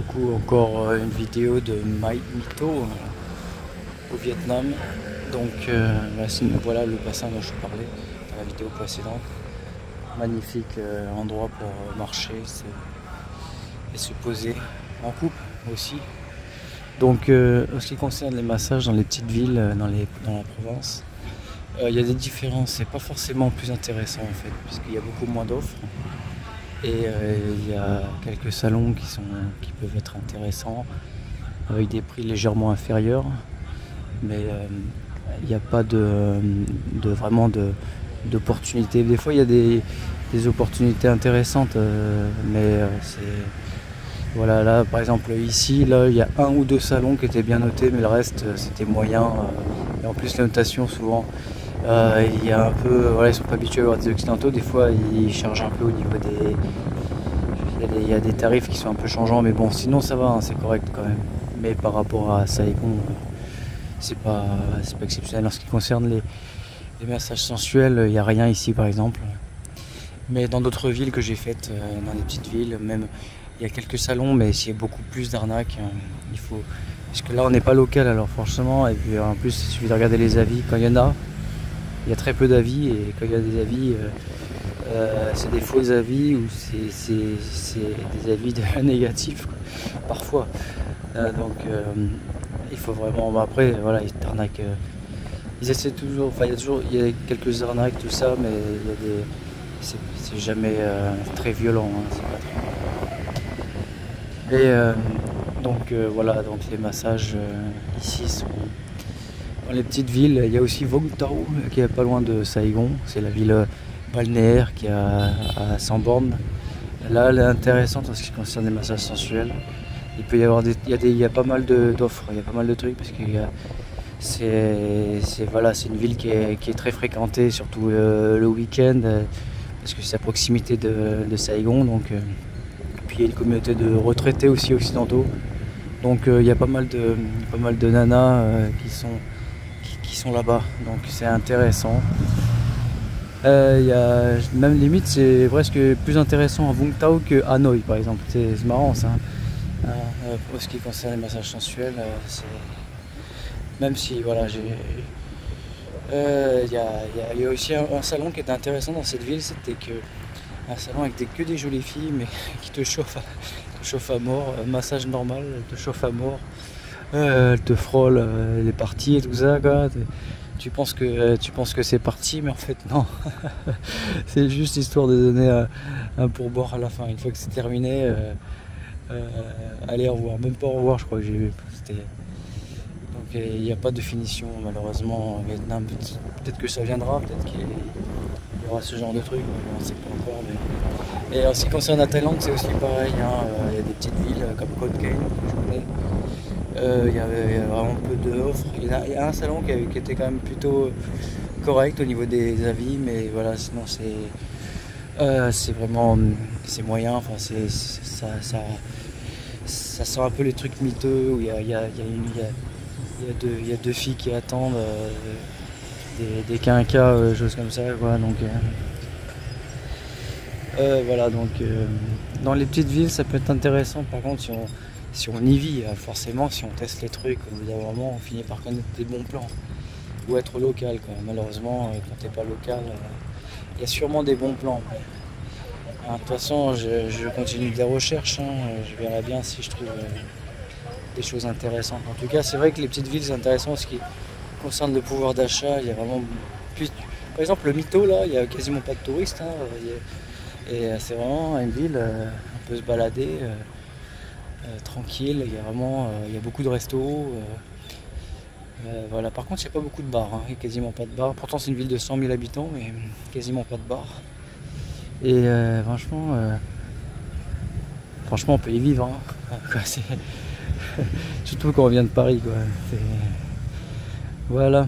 Coucou, encore une vidéo de Mai Mito au Vietnam. Donc voilà le bassin dont je parlais dans la vidéo précédente. Magnifique endroit pour marcher et se poser en couple aussi. Donc en ce qui concerne les massages dans les petites villes, dans la province, il y a des différences. C'est pas forcément plus intéressant en fait, puisqu'il y a beaucoup moins d'offres. Et il y a quelques salons qui peuvent être intéressants avec des prix légèrement inférieurs, mais il n'y a pas vraiment d'opportunités. Des fois il y a des opportunités intéressantes, mais voilà, là par exemple ici là il y a un ou deux salons qui étaient bien notés, mais le reste c'était moyen, et en plus la notation souvent il y a un peu, voilà, ils sont pas habitués à avoir des occidentaux, des fois ils chargent un peu au niveau des... Il y a des tarifs qui sont un peu changeants, mais bon, sinon ça va, hein, c'est correct quand même. Mais par rapport à Saigon, c'est pas exceptionnel. En ce qui concerne les massages sensuels, il n'y a rien ici par exemple. Mais dans d'autres villes que j'ai faites, dans des petites villes, même il y a quelques salons, mais s'il y a beaucoup plus d'arnaques, il faut... Parce que là on n'est pas local, alors forcément, et puis en plus il suffit de regarder les avis. Quand il y en a, il y a très peu d'avis, et quand il y a des avis, c'est des faux avis ou c'est des avis négatifs parfois. Donc il faut vraiment... Bon, après voilà, ils t'arnaquent. Ils essaient toujours, enfin il y a quelques arnaques, tout ça, mais il y a c'est jamais très violent, hein, c'est pas très... Et donc voilà, donc les massages ici sont dans les petites villes. Il y a aussi Vung Tau qui est pas loin de Saigon, c'est la ville balnéaire qui est à 100 bornes. Là, elle est intéressante en ce qui concerne les massages sensuels. Il peut y avoir il y a pas mal d'offres, il y a pas mal de trucs parce que voilà, c'est une ville qui est très fréquentée, surtout le week-end, parce que c'est à proximité de Saigon. Donc, puis il y a une communauté de retraités aussi occidentaux. Donc il y a pas mal de nanas qui sont là-bas. Donc c'est intéressant. Même limite c'est presque plus intéressant à Vung Tau que Hanoï par exemple. C'est marrant ça. Pour ce qui concerne les massages sensuels, même si voilà, il y a aussi un salon qui était intéressant dans cette ville, c'était un salon avec que des jolies filles, mais qui te chauffent à mort, massage normal, elle te chauffe à mort, elle te frôle les parties et tout ça quoi. Tu penses que c'est parti, mais en fait non. C'est juste histoire de donner un pourboire à la fin. Une fois que c'est terminé, allez, au revoir. Même pas au revoir, je crois que j'ai vu. Donc il n'y a pas de finition malheureusement au Vietnam. Peut-être que ça viendra, peut-être qu'il y aura ce genre de truc, on ne sait pas encore. Mais... Et en ce qui concerne la Thaïlande, c'est aussi pareil, hein. Il y a des petites villes comme Koh Teng que je connais. Il y a vraiment peu d'offres. Il y a un salon qui était quand même plutôt correct au niveau des avis, mais voilà, sinon c'est vraiment moyen. Enfin, ça sent un peu les trucs miteux où il y a deux filles qui attendent, des quinquas, choses comme ça, quoi. Donc voilà, donc dans les petites villes ça peut être intéressant. Par contre, si on y vit, forcément, si on teste les trucs, au bout d'un moment, on finit par connaître des bons plans. Ou être local, quoi. Malheureusement, quand t'es pas local, il y a sûrement des bons plans. De toute façon, je continue des recherches, hein. Je verrai bien si je trouve des choses intéressantes. En tout cas, c'est vrai que les petites villes, c'est intéressant en ce qui concerne le pouvoir d'achat. Il y a vraiment plus... Par exemple, le Mito, là, il n'y a quasiment pas de touristes, hein. Et c'est vraiment une ville, on peut se balader. Tranquille, il y a beaucoup de restos. Voilà. Par contre, il n'y a pas beaucoup de bars, hein. Il n'y a quasiment pas de bars. Pourtant, c'est une ville de 100 000 habitants, mais quasiment pas de bars. Et franchement, on peut y vivre, hein. Quoi, surtout quand on vient de Paris, quoi. Voilà.